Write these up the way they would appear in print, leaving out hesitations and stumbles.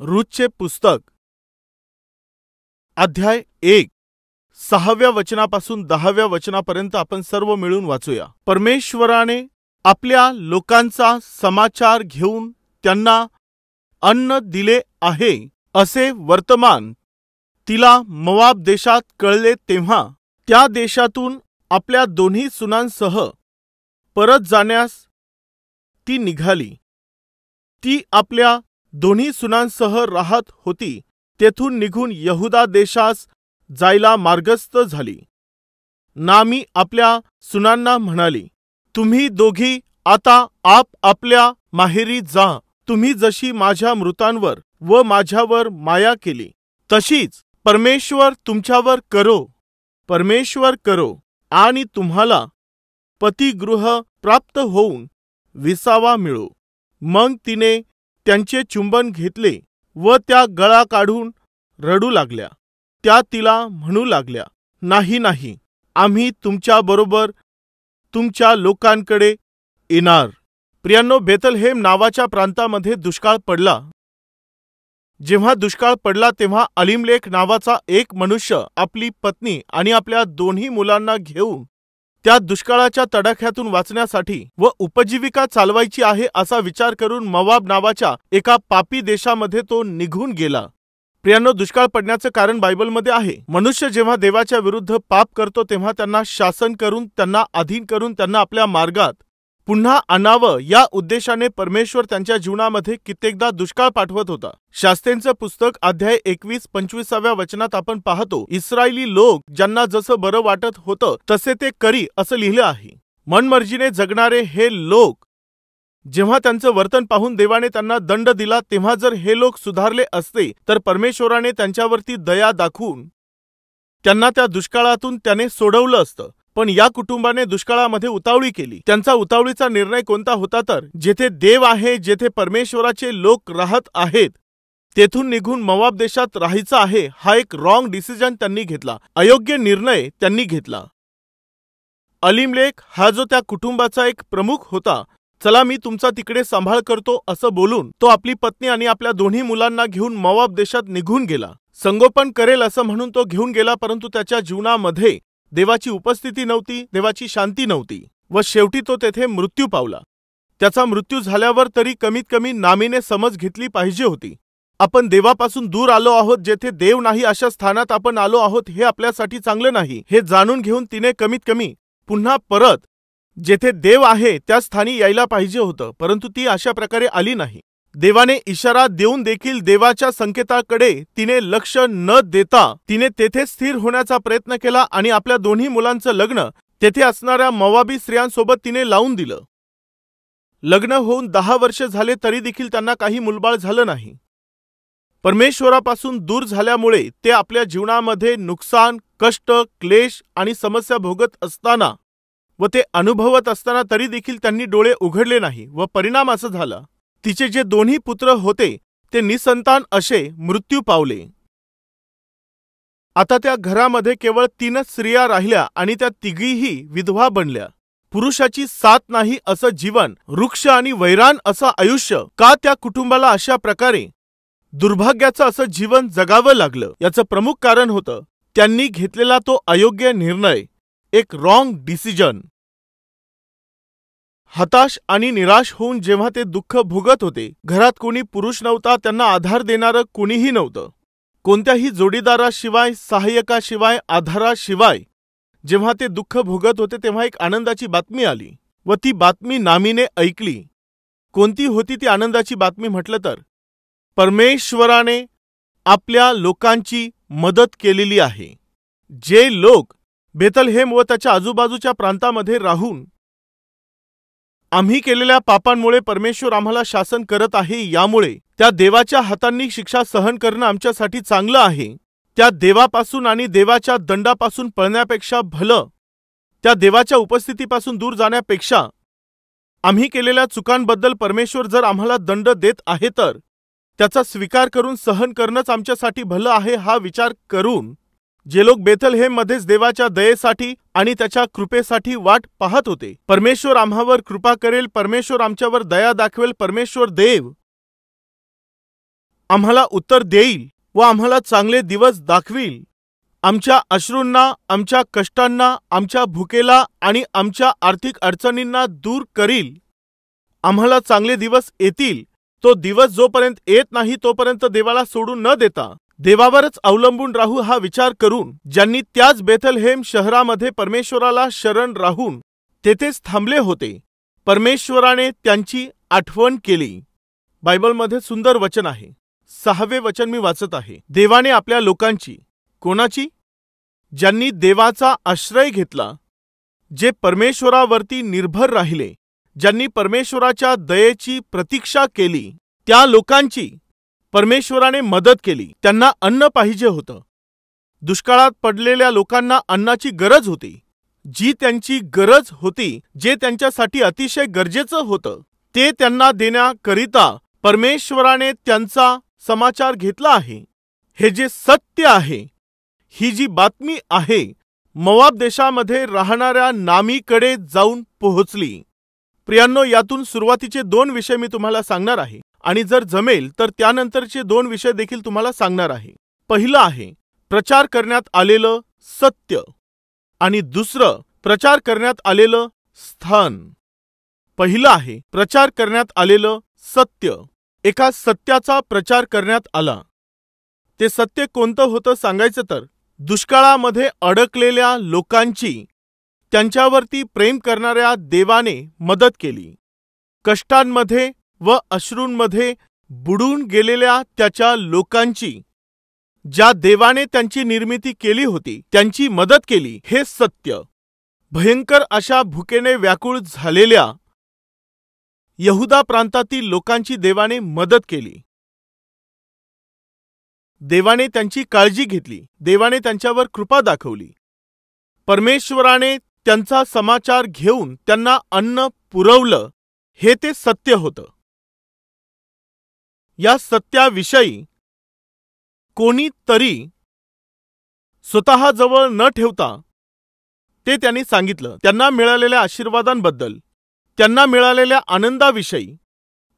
रूथचे पुस्तक अध्याय 1 6व्या वचनापासून 10व्या वचनापर्यंत आपण सर्व मिळून वाचूया। परमेश्वराने आपल्या लोकांचा समाचार घेऊन त्यांना अन्न दिले आहे असे वर्तमान तिला मोआब देशात कळले तेव्हा त्या देशातून आपल्या दोन्ही सुनांसह परत जाण्यास ती निघाली। ती आपल्या दोन्ही सुनांसह राहत होती। तेथून निघून यहुदा देशास जायला मार्गस्थ झाली। नामी आपल्या सुनांना म्हणाली, तुम्ही दोघी आता आपल्या माहेरी जा। तुम्ही जशी माझ्या मृतांवर व माझ्यावर माया केली तशीच परमेश्वर तुमच्यावर करो आणि तुम्हाला पतिगृह प्राप्त होऊन विसावा मिळो। मग तिने त्यांचे चुंबन घेतले व त्या गळा काढून रडू लागल्या। त्या तिला म्हणू लागल्या, नाही, आम्ही तुमच्याबरोबर तुमच्या लोकांकडे येणार। प्रियांनो, बेथलहेम नावाच्या प्रांतामध्ये दुष्काळ पडला। जेव्हा दुष्काळ पडला तेव्हा अलीमलेक नावाचा एक मनुष्य आपली पत्नी आणि आपल्या दोन्ही मुलांना घेऊन त्या दुष्काळाच्या तडाख्यातून वाचण्यासाठी व उपजीविका चालवायची आहे असा विचार करून मोआब नावाच्या एका पापी देशामध्ये तो निघून गेला। प्रियांनो, दुष्काळ पडण्याचं कारण बायबलमध्ये आहे। मनुष्य जेव्हा देवाच्या विरुद्ध पाप करतो तेव्हा त्यांना शासन करून, त्यांना अधीन करून, त्यांना आपल्या मार्गात पुन्हा आणावं या उद्देशाने परमेश्वर त्यांच्या जीवनामध्ये कित्येकदा दुष्काळ पाठवत होता। शास्त्रेंचं पुस्तक अध्याय 21 25व्या वचनात आपण पाहतो, इस्रायली लोक ज्यांना जसं बरं वाटत होतं तसे ते करी असं लिहिलं आहे। मनमर्जीने जगणारे हे लोक जेव्हा त्यांचं वर्तन पाहून देवाने त्यांना दंड दिला तेव्हा जर हे लोक सुधारले असते तर परमेश्वराने त्यांच्यावरती दया दाखवून त्यांना त्या दुष्काळातून त्याने सोडवलं असतं। पण या कुटुंबाने दुष्काळामध्ये उतावळी केली। त्यांचा उतावळीचा निर्णय कोणता होता तर जेथे देव आहे, जेथे परमेश्वराचे लोक राहत आहेत तेथून निघून मोआब देशात राहायचं आहे हा एक रॉंग डिसिजन त्यांनी घेतला, अयोग्य निर्णय त्यांनी घेतला। अलीमलेक हा जो त्या कुटुंबाचा एक प्रमुख होता, चला मी तुमचा तिकडे सांभाळ करतो असं बोलून तो आपली पत्नी आणि आपल्या दोन्ही मुलांना घेऊन मोआब देशात निघून गेला। संगोपन करेल असं म्हणून तो घेऊन गेला, परंतु त्याच्या जीवनामध्ये देवाची उपस्थिती नव्हती, देवाची शांती नव्हती व शेवटी तो तेथे मृत्यू पावला। त्याचा मृत्यू झाल्यावर तरी कमीत कमी नामीने समज घेतली पाहिजे होती। आपण देवापासून दूर आलो आहोत, जेथे देव नाही अशा स्थानात आपण आलो आहोत, हे आपल्यासाठी चांगलं नाही हे जाणून घेऊन तिने कमीत कमी पुन्हा परत जेथे देव आहे त्या स्थानी यायला पाहिजे होतं, परंतु ती अशा प्रकारे आली नाही। देवाने इशारा देऊन देखील देवाच्या संकेताकडे तिने लक्ष न देता तिने तेथे स्थिर होण्याचा प्रयत्न केला आणि आपल्या दोन्ही मुलांचं लग्न तेथे असणाऱ्या मोआबी स्त्रियांसोबत तिने लावून दिलं। लग्न होऊन 10 वर्ष झाले तरी देखील त्यांना काही मुलबाळ झालं नाही। परमेश्वरापासून दूर झाल्यामुळे ते आपल्या जीवनामध्ये नुकसान, कष्ट, क्लेश आणि समस्या भोगत असताना व ते अनुभवत असताना तरी देखील त्यांनी डोळे उघडले नाही व परिणाम असं झाला, तिचे जे दोन्ही पुत्र होते ते निसंतान असे मृत्यू पावले। आता त्या घरामध्ये केवळ 3च स्त्रिया राहिल्या आणि त्या तिघीही विधवा बनल्या। पुरुषाची साथ नाही असं जीवन, वृक्ष आणि वैरान असं आयुष्य का त्या कुटुंबाला अशा प्रकारे दुर्भाग्याचं असं जीवन जगावं लागलं? याचं प्रमुख कारण होतं त्यांनी घेतलेला तो अयोग्य निर्णय, एक रॉंग डिसिजन। हताश आणि निराश होऊन जेव्हा ते दुःख भोगत होते, घरात कोणी पुरुष नव्हता, त्यांना आधार देणारं कोणीही नव्हतं। कोणत्याही जोडीदाराशिवाय, सहाय्यकाशिवाय, आधाराशिवाय जेव्हा ते दुःख भोगत होते तेव्हा एक आनंदाची बातमी आली व ती बातमी नामीने ऐकली। कोणती होती ती आनंदाची बातमी म्हटलं तर परमेश्वराने आपल्या लोकांची मदत केलेली आहे। जे लोक बेथलहेम व त्याच्या आजूबाजूच्या प्रांतामध्ये राहून आम्ही केलेल्या पापांमुळे परमेश्वर आम्हाला शासन करत आहे, यामुळे त्या देवाच्या हातांनी शिक्षा सहन करणं आमच्यासाठी चांगलं आहे। त्या देवापासून आणि देवाच्या दंडापासून पळण्यापेक्षा भलं त्या देवाच्या उपस्थितीपासून दूर जाण्यापेक्षा आम्ही केलेल्या चुकांबद्दल परमेश्वर जर आम्हाला दंड देत आहे तर त्याचा स्वीकार करून सहन करणंच आमच्यासाठी भलं आहे हा विचार करून जे लोक बेथलहेम मध्येच देवाच्या दयेसाठी आणि त्याच्या कृपेसाठी वाट पाहत होते, परमेश्वर आम्हावर कृपा करेल, परमेश्वर आमच्यावर दया दाखवेल, परमेश्वर देव आम्हाला उत्तर देईल व आम्हाला चांगले दिवस दाखवील. आमच्या अश्रूंना, आमच्या कष्टांना, आमच्या भुकेला आणि आमच्या आर्थिक अडचणींना दूर करील. आम्हाला चांगले दिवस येतील. तो दिवस जोपर्यंत येत नाही तोपर्यंत देवाला सोडून न देता देवावरच अवलंबून राहू हा विचार करून ज्यांनी त्याच बेथलहेम शहरामध्ये परमेश्वराला शरण राहून तेथेच थांबले होते, परमेश्वराने त्यांची आठवण केली. बायबलमध्ये सुंदर वचन आहे. 6वे वचन मी वाचत आहे. देवाने आपल्या लोकांची, कोणाची? ज्यांनी देवाचा आश्रय घेतला, जे परमेश्वरावरती निर्भर राहिले, ज्यांनी परमेश्वराच्या दयेची प्रतीक्षा केली, त्या लोकांची परमेश्वराने मदत केली. त्यांना अन्न पाहिजे होतं. दुष्काळात पडलेल्या लोकांना अन्नाची गरज होती. जी त्यांची गरज होती, जे त्यांच्यासाठी अतिशय गरजेचं होतं, ते त्यांना देण्याकरिता परमेश्वराने त्यांचा समाचार घेतला आहे. हे जे सत्य आहे, ही जी बातमी आहे, मोआब देशामध्ये राहणाऱ्या नामीकडे जाऊन पोहोचली. प्रियांनो, यातून सुरुवातीचे 2 विषय मी तुम्हाला सांगणार आहे आणि जर जमेल तर त्यानंतरचे 2 विषय देखील तुम्हाला सांगणार आहे. पहिलं आहे प्रचार करण्यात आलेलं सत्य आणि दुसरं प्रचार करण्यात आलेलं स्थान. पहिलं आहे प्रचार करण्यात आलेलं सत्य. एका सत्याचा प्रचार करण्यात आला. ते सत्य कोणतं होतं सांगायचं तर, दुष्काळामध्ये अडकलेल्या लोकांची त्यांच्यावरती प्रेम करणाऱ्या देवाने मदत केली. कष्टांमध्ये व अश्रूंमध्ये बुडून गेलेल्या त्याच्या लोकांची ज्या देवाने त्यांची निर्मिती केली होती त्यांची मदत केली. हे सत्य. भयंकर अशा भुकेने व्याकुळ झालेल्या यहुदा प्रांतातील लोकांची देवाने मदत केली. देवाने त्यांची काळजी घेतली. देवाने त्यांच्यावर कृपा दाखवली. परमेश्वराने त्यांचा समाचार घेऊन त्यांना अन्न पुरवलं. हे ते सत्य होतं. या सत्याविषयी कोणीतरी स्वतःजवळ न ठेवता ते त्यांनी सांगितलं. त्यांना मिळालेल्या आशीर्वादांबद्दल, त्यांना मिळालेल्या आनंदाविषयी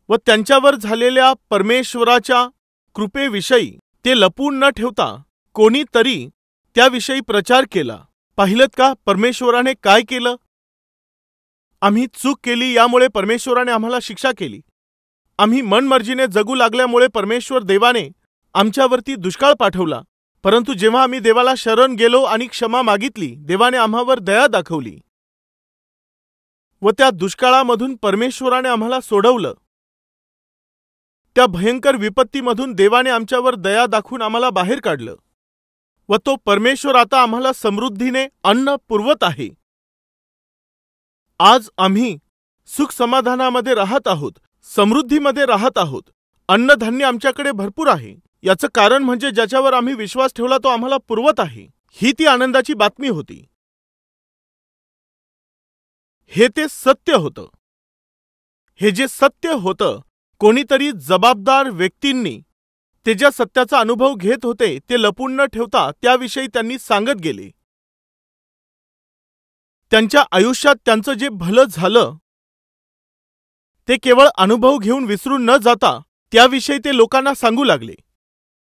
व त्यांच्यावर झालेल्या परमेश्वराच्या कृपेविषयी ते लपून न ठेवता कोणीतरी त्याविषयी प्रचार केला. पाहिलत का परमेश्वराने काय केलं? आम्ही चूक केली, यामुळे परमेश्वराने आम्हाला शिक्षा केली. आम्ही मनमर्जीने जगू लागल्यामुळे परमेश्वर देवाने आमच्यावरती दुष्काळ पाठवला. परंतु जेव्हा आम्ही देवाला शरण गेलो आणि क्षमा मागितली, देवाने आम्हावर दया दाखवली व त्या दुष्काळामधून परमेश्वराने आम्हाला सोडवलं. त्या भयंकर विपत्तीमधून देवाने आमच्यावर दया दाखवून आम्हाला बाहेर काढलं व तो परमेश्वर आता आम्हाला समृद्धीने अन्न पुरवत आहे. आज आम्ही सुख समाधानामध्ये राहत आहोत, समृद्धीमध्ये राहत आहोत. अन्नधान्य आमच्याकडे भरपूर आहे. याचं कारण म्हणजे ज्याच्यावर आम्ही विश्वास ठेवला तो आम्हाला पुरवत आहे. ही ती आनंदाची बातमी होती. हे ते सत्य होतं. हे जे सत्य होतं, कोणीतरी जबाबदार व्यक्तींनी ते ज्या सत्याचा अनुभव घेत होते ते लपून न ठेवता त्याविषयी त्यांनी सांगत गेले. त्यांच्या आयुष्यात त्यांचं जे भलं झालं ते केवळ अनुभव घेऊन विसरून न जाता त्याविषयी ते लोकांना सांगू लागले.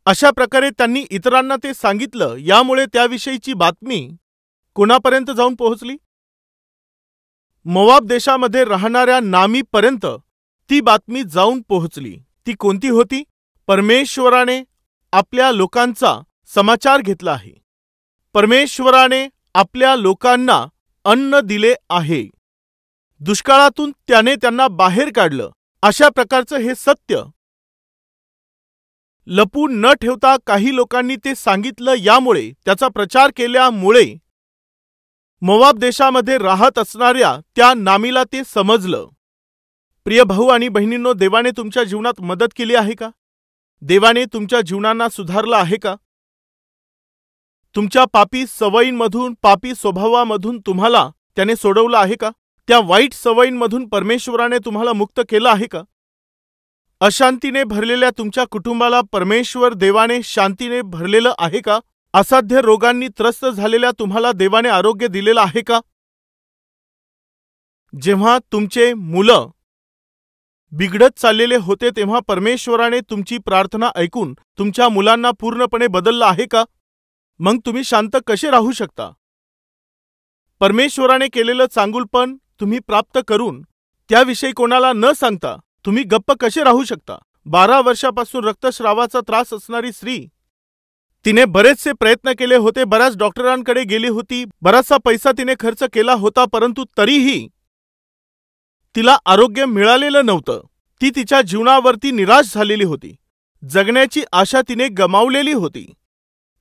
अशा प्रकारे त्यांनी इतरांना ते सांगितलं. यामुळे त्याविषयीची बातमी कोणापर्यंत जाऊन पोहोचली? मोआब देशामध्ये राहणाऱ्या नामीपर्यंत ती बातमी जाऊन पोहोचली. ती कोणती होती? परमेश्वराने आपल्या लोकांचा समाचार घेतला आहे. परमेश्वराने आपल्या लोकांना अन्न दिले आहे. दुष्काळातून त्याने त्यांना बाहेर काढलं. अशा प्रकारचं हे सत्य लपून न ठेवता काही लोकांनी ते सांगितलं. यामुळे त्याचा प्रचार केल्यामुळे मोआब देशामध्ये राहत असणाऱ्या त्या नामीला ते समजलं. प्रिय भाऊ आणि बहिणींनो, देवाने तुमच्या जीवनात मदत केली आहे का? देवाने तुमच्या जीवनांना सुधारलं आहे का? तुमच्या पापी सवयींमधून, पापी स्वभावामधून तुम्हाला त्याने सोडवलं आहे का? त्या वाईट सवयींमधून परमेश्वराने तुम्हाला मुक्त केलं आहे का? अशांतीने भरलेल्या तुमच्या कुटुंबाला परमेश्वर देवाने शांतीने भरलेलं आहे का? असाध्य रोगांनी त्रस्त झालेल्या तुम्हाला देवाने आरोग्य दिलेलं आहे का? जेव्हा तुमचे मुलं बिघडत चाललेले होते तेव्हा परमेश्वराने तुमची प्रार्थना ऐकून तुमच्या मुलांना पूर्णपणे बदललं आहे का? मग तुम्ही शांत कसे राहू शकता? परमेश्वराने केलेलं चांगुलपण तुम्ही प्राप्त करून त्याविषयी कोणाला न सांगता तुम्ही गप्प कसे राहू शकता? 12 वर्षापासून रक्तस्रावाचा त्रास असणारी स्त्री, तिने बरेचसे प्रयत्न केले होते, बऱ्याच डॉक्टरांकडे गेली होती, बराचसा पैसा तिने खर्च केला होता, परंतु तरीही तिला आरोग्य मिळालेलं नव्हतं. ती तिच्या जीवनावरती निराश झालेली होती. जगण्याची आशा तिने गमावलेली होती.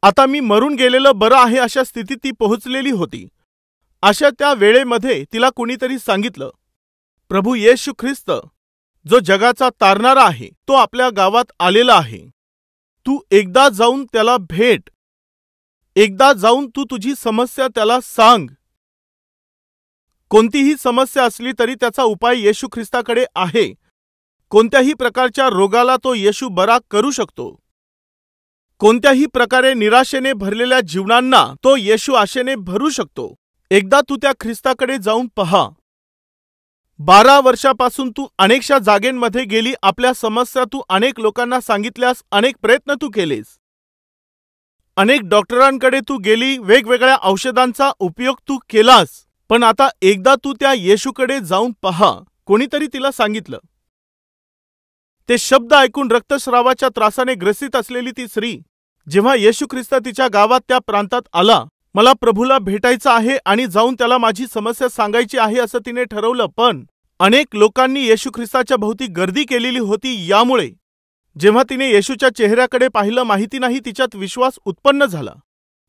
आता मी मरून गेलेलं बरं आहे अशा स्थितीत ती पोहोचलेली होती. अशा त्या वेळेमध्ये तिला कोणीतरी सांगितलं, प्रभू येशू ख्रिस्त जो जगाचा तारणारा आहे तो आपल्या गावात आलेला आहे. तू एकदा जाऊन त्याला भेट. एकदा जाऊन तू तुझी समस्या त्याला सांग. कोणतीही समस्या असली तरी त्याचा उपाय येशू ख्रिस्ताकडे आहे. कोणत्याही प्रकारच्या रोगाला तो येशू बरा करू शकतो. कोणत्याही प्रकारे निराशेने भरलेल्या जीवनांना तो येशू आशेने भरू शकतो. एकदा तू त्या ख्रिस्ताकडे जाऊन पहा. 12 वर्षापासून तू अनेकशा जागेंमध्ये गेली, आपल्या समस्या तू अनेक लोकांना सांगितल्यास, अनेक प्रयत्न तू केलेस, अनेक डॉक्टरांकडे तू गेली, वेगवेगळ्या औषधांचा उपयोग तू केलास, पण आता एकदा तू त्या येशूकडे जाऊन पहा. कोणीतरी तिला सांगितलं. ते शब्द ऐकून रक्तस्रावाच्या त्रासाने ग्रसित असलेली ती स्त्री जेव्हा येशू ख्रिस्त तिच्या गावात त्या प्रांतात आला, मला प्रभूला भेटायचं आहे आणि जाऊन त्याला माझी समस्या सांगायची आहे असं तिने ठरवलं. पण अनेक लोकांनी येशू ख्रिस्ताच्या भोवती गर्दी केलेली होती. यामुळे जेव्हा तिने येशूच्या चेहऱ्याकडे पाहिलं, माहिती नाही तिच्यात विश्वास उत्पन्न झाला.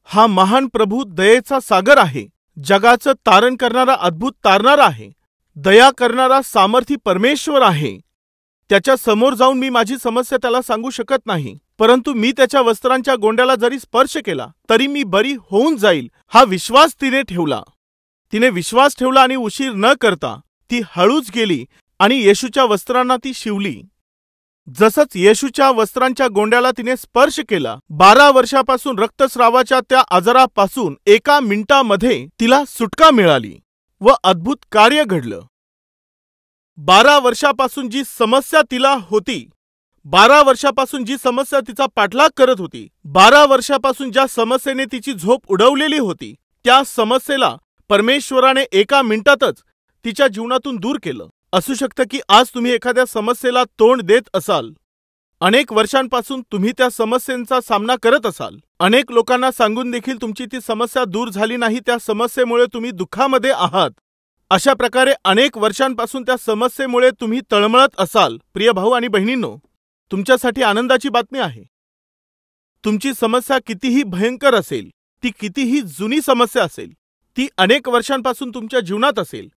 हा महान प्रभू दयेचा सागर आहे. जगाचं तारण करणारा, अद्भुत तारणारा आहे. दया करणारा सामर्थी परमेश्वर आहे. त्याच्या समोर जाऊन मी माझी समस्या त्याला सांगू शकत नाही, परंतु मी त्याच्या वस्त्रांच्या गोंड्याला जरी स्पर्श केला तरी मी बरी होऊन जाईल, हा विश्वास तिने ठेवला. तिने विश्वास ठेवला आणि उशीर न करता ती हळूच गेली आणि येशूच्या वस्त्रांना ती शिवली. जसंच येशूच्या वस्त्रांच्या गोंड्याला तिने स्पर्श केला, 12 वर्षापासून रक्तस्रावाच्या त्या आजारापासून 1 मिनिटामध्ये तिला सुटका मिळाली व अद्भुत कार्य घडलं. 12 वर्षापासून जी समस्या तिला होती, 12 वर्षापासून जी समस्या तिचा पाठलाग करत होती, 12 वर्षापासून ज्या समस्येने तिची झोप उडवलेली होती, त्या समस्येला परमेश्वराने 1 मिनिटातच तिच्या जीवनातून दूर केलं. असू शकतं की आज तुम्ही एखाद्या समस्येला तोंड देत असाल. अनेक वर्षांपासून तुम्ही त्या समस्येचा सामना करत असाल. अनेक लोकांना सांगून देखील तुमची ती समस्या दूर झाली नाही. त्या समस्येमुळे तुम्ही दुःखामध्ये आहात. अशा प्रकारे अनेक वर्षांपासून त्या समस्येमुळे तुम्ही तळमळत असाल. प्रिय भाऊ आणि बहिणींनो, तुमच्यासाठी आनंदाची बातमी आहे. तुमची समस्या कितीही भयंकर असेल, ती कितीही जुनी समस्या असेल, ती अनेक वर्षांपासून तुमच्या जीवनात असेल,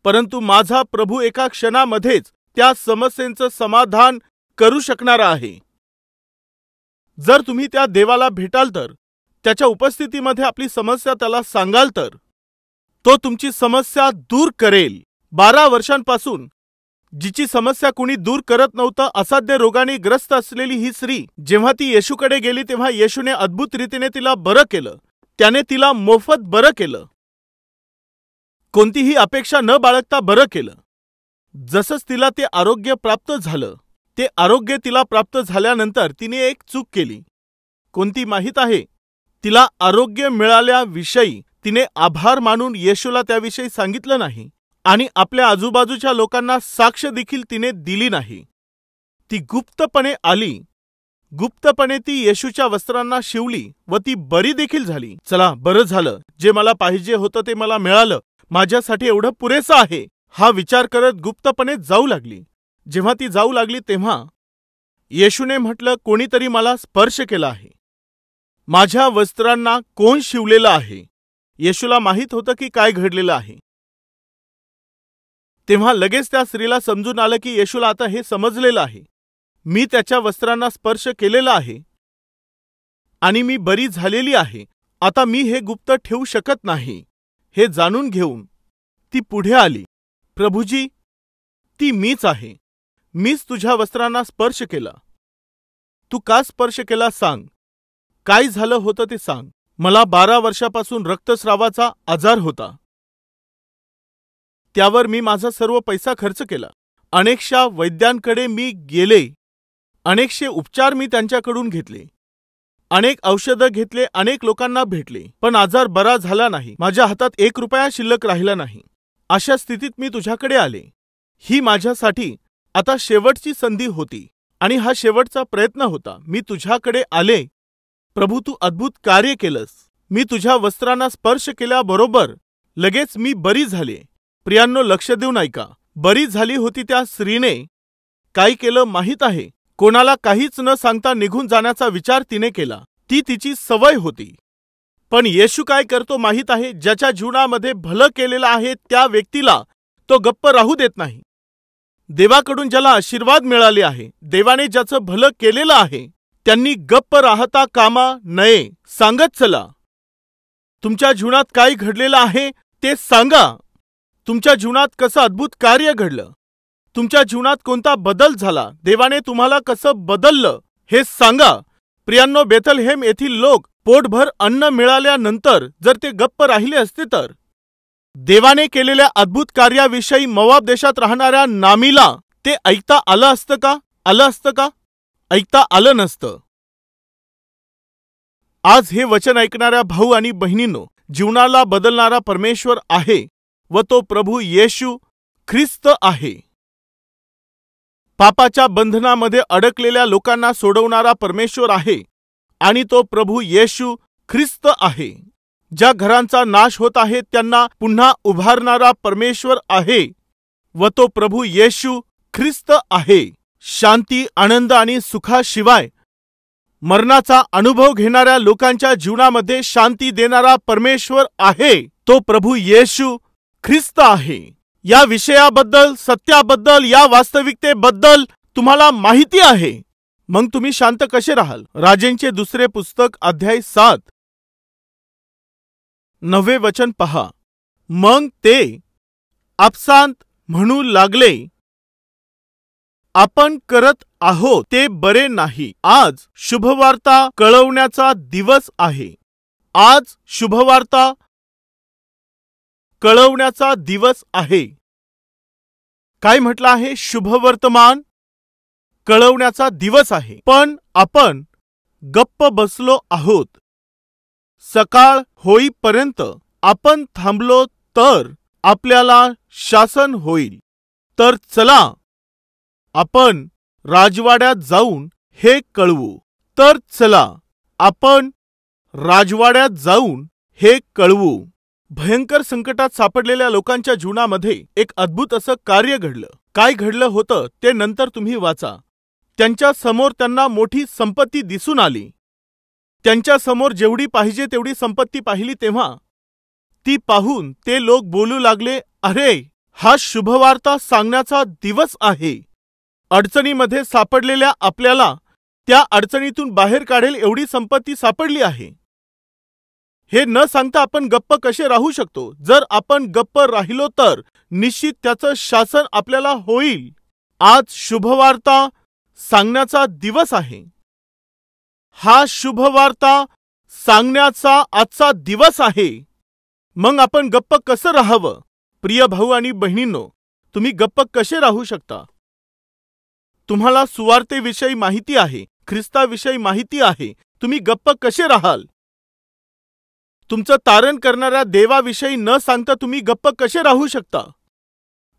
परंतु माझा प्रभू एका क्षणामध्येच त्या समस्येचं समाधान करू शकणारा आहे. जर तुम्ही त्या देवाला भेटाल तर, त्याच्या उपस्थितीमध्ये आपली समस्या त्याला सांगाल तर, तो तुमची समस्या दूर करेल. 12 वर्षांपासून जिची समस्या कुणी दूर करत नव्हतं, असाध्य रोगाने ग्रस्त असलेली ही स्त्री जेव्हा ती येशूकडे गेली तेव्हा येशूने अद्भुत रीतीने तिला बरं केलं. त्याने तिला मोफत बरं केलं. कोणतीही अपेक्षा न बाळगता बरं केलं. जसंच तिला ते आरोग्य प्राप्त झालं, ते आरोग्य तिला प्राप्त झाल्यानंतर तिने एक चूक केली. कोणती माहीत आहे? तिला आरोग्य मिळाल्याविषयी तिने आभार मानून येशूला त्याविषयी सांगितलं नाही आणि आपल्या आजूबाजूच्या लोकांना साक्ष देखील तिने दिली नाही. ती गुप्तपणे आली. गुप्तपणे ती येशूच्या वस्त्रांना शिवली व ती बरी देखील झाली. चला, बरं झालं, जे मला पाहिजे होतं ते मला मिळालं, माझ्यासाठी एवढं पुरेसं आहे, हा विचार करत गुप्तपणे जाऊ लागली. जेव्हा ती जाऊ लागली तेव्हा येशूने म्हटलं, कोणीतरी मला स्पर्श केला आहे. माझ्या वस्त्रांना कोण शिवलेलं आहे? येशूला माहीत होतं की काय घडलेलं आहे. तेव्हा लगेच त्या स्त्रीला समजून आलं की येशूला आता हे समजलेलं आहे. मी त्याच्या वस्त्रांना स्पर्श केलेला आहे आणि मी बरी झालेली आहे. आता मी हे गुप्त ठेवू शकत नाही. हे जाणून घेऊन ती पुढे आली. प्रभूजी, ती मीच आहे. मीच तुझ्या वस्त्रांना स्पर्श केला. तू का स्पर्श केला सांग. काय झालं होतं ते सांग. मला 12 वर्षापासून रक्तस्रावाचा आजार होता. त्यावर मी माझा सर्व पैसा खर्च केला. अनेकशा वैद्यांकडे मी गेले, अनेकशे उपचार मी त्यांच्याकडून घेतले, अनेक औषधं घेतले, अनेक लोकांना भेटले, पण आजार बरा झाला नाही. माझ्या हातात 1 रुपया शिल्लक राहिला नाही. अशा स्थितीत मी तुझ्याकडे आले. ही माझ्यासाठी आता शेवटची संधी होती आणि हा शेवटचा प्रयत्न होता. मी तुझ्याकडे आले. प्रभू, तू अद्भुत कार्य केलंस. मी तुझ्या वस्त्रांना स्पर्श केल्याबरोबर लगेच मी बरी झाले. प्रियांनो, लक्ष देऊन ऐका. बरी झाली होती त्या स्त्रीने काय केलं माहीत आहे? कोणाला काहीच न सांगता निघून जाण्याचा विचार तिने केला. ती तिची सवय होती. पण येशू काय करतो माहीत आहे? ज्याच्या जीवनामध्ये भलं केलेलं आहे त्या व्यक्तीला तो गप्प राहू देत नाही. देवाकडून ज्याला आशीर्वाद मिळाले आहे, देवाने ज्याचं भलं केलेलं आहे, त्यांनी गप्प राहता कामा नये. सांगत चला. तुमच्या जीवनात काय घडलेलं आहे ते सांगा. तुमच्या जीवनात कसं अद्भुत कार्य घडलं, तुमच्या जीवनात कोणता बदल झाला, देवाने तुम्हाला कसं बदललं हे सांगा. प्रियांनो, बेथलहेम येथील लोक पोटभर अन्न मिळाल्यानंतर जर ते गप्प राहिले असते तर देवाने केलेल्या अद्भुत कार्याविषयी मोआब देशात राहणाऱ्या नामीला ते ऐकता आलं असतं का? आलं असतं का? ऐकता आलं नसतं. आज हे वचन ऐकणाऱ्या भाऊ आणि बहिणींनो, जीवनाला बदलणारा परमेश्वर आहे व तो प्रभू येशू ख्रिस्त आहे. पापाच्या बंधनामध्ये अडकलेल्या लोकांना सोडवणारा परमेश्वर आहे आणि तो प्रभू येशू ख्रिस्त आहे. ज्या घरांचा नाश होत आहे त्यांना पुन्हा उभारणारा परमेश्वर आहे व तो प्रभू येशू ख्रिस्त आहे. शांती, आनंद आणि सुखाशिवाय मरणाचा अनुभव घेणाऱ्या लोकांच्या जीवनामध्ये शांती देणारा परमेश्वर आहे. तो प्रभू येशू ख्रिस्त आहे. या विषयाबद्दल, सत्याबद्दल, या वास्तविकतेबद्दल तुम्हाला माहिती आहे. मग तुम्ही शांत कसे राहाल? राजेंचे दुसरे पुस्तक अध्याय 7 9 वचन पहा. मग ते आपसांत म्हणू लागले, आपण करत आहोत ते बरे नाही. आज शुभवार्ता कळवण्याचा दिवस आहे. आज शुभवार्ता कळवण्याचा दिवस आहे. काय म्हटलं आहे? शुभवर्तमान कळवण्याचा दिवस आहे. पण आपण गप्प बसलो आहोत. सकाळ होईपर्यंत आपण थांबलो तर आपल्याला शासन होईल. तर चला आपण राजवाड्यात जाऊन हे कळवू. तर चला आपण राजवाड्यात जाऊन हे कळवू. भयंकर संकटात सापडलेल्या लोकांच्या जीवनामध्ये एक अद्भुत असं कार्य घडलं. काय घडलं होतं ते नंतर तुम्ही वाचा. त्यांच्या समोर त्यांना मोठी संपत्ती दिसून आली. त्यांच्या समोर जेवढी पाहिजे तेवढी संपत्ती पाहिली तेव्हा ती पाहून ते लोक बोलू लागले, अरे, हा शुभवार्ता सांगण्याचा दिवस आहे. अडचणीमध्ये सापडलेल्या आपल्याला त्या अडचणीतून बाहेर काढेल एवढी संपत्ती सापडली आहे. हे न सांगता आपण गप्प कसे राहू शकतो? जर आपण गप्प राहिलो तर निश्चित त्याचं शासन आपल्याला होईल. आज शुभवार्ता सांगण्याचा दिवस आहे. हा शुभवार्ता सांगण्याचा आजचा दिवस आहे. मग आपण गप्प कसं राहावं? प्रिय भाऊ आणि बहिणींनो, तुम्ही गप्प कसे राहू शकता? तुम्हाला सुवार्तेविषयी माहिती आहे, ख्रिस्ताविषयी माहिती आहे. तुम्ही गप्प कसे राहाल? तुमचं तारण करणाऱ्या देवाविषयी न सांगता तुम्ही गप्प कसे राहू शकता?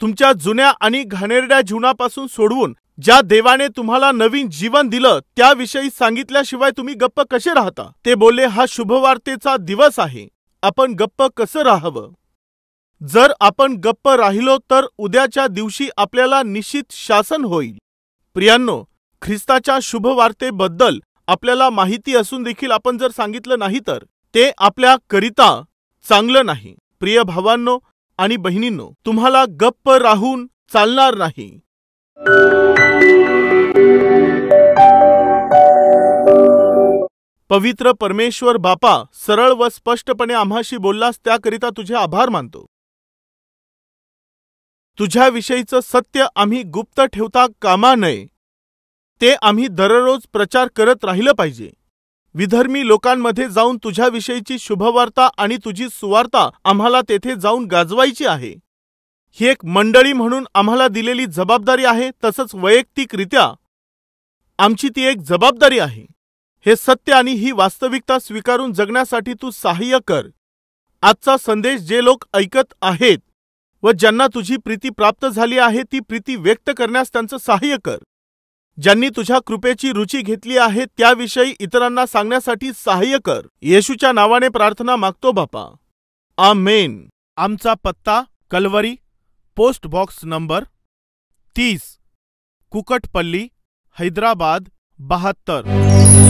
तुमच्या जुन्या आणि घाणेरड्या जीवनापासून सोडवून ज्या देवाने तुम्हाला नवीन जीवन दिलं त्याविषयी सांगितल्याशिवाय तुम्ही गप्प कसे राहता? ते बोलले, हा शुभवार्तेचा दिवस आहे. आपण गप्प कसं राहावं? जर आपण गप्प राहिलो तर उद्याच्या दिवशी आपल्याला निश्चित शासन होईल. प्रियांनो, ख्रिस्ताच्या शुभवार्तेबद्दल आपल्याला माहिती असून देखील आपण जर सांगितलं नाही तर ते आपल्या करिता चांगलं नाही. प्रिय भावांनो आणि बहिणींनो, तुम्हाला गप्प राहून चालणार नाही. पवित्र परमेश्वर बापा, सरळ व स्पष्टपणे आम्हाशी बोललास त्याकरिता तुझे आभार मानतो. तुझ्याविषयीचं सत्य आम्ही गुप्त ठेवता कामा नये. ते आम्ही दररोज प्रचार करत राहिलं पाहिजे. विधर्मी लोकांमध्ये जाऊन तुझ्याविषयीची शुभवार्ता आणि तुझी सुवार्ता आम्हाला तेथे जाऊन गाजवायची आहे. ही एक मंडळी म्हणून आम्हाला दिलेली जबाबदारी आहे, तसंच वैयक्तिकरित्या आमची ती एक जबाबदारी आहे. हे सत्य आणि ही वास्तविकता स्वीकारून जगण्यासाठी तू सहाय्य कर. आजचा संदेश जे लोक ऐकत आहेत व ज्यांना तुझी प्रीती प्राप्त झाली आहे ती प्रीती व्यक्त करण्यास त्यांचं सहाय्य कर. ज्यांनी तुझ्या कृपेची रुची घेतली आहे त्याविषयी इतरांना सांगण्यासाठी सहाय्य कर. येशूच्या नावाने प्रार्थना मागतो बापा, आमेन. आमचा पत्ता Calvary, post box number 30, Kukatpally, Hyderabad 72.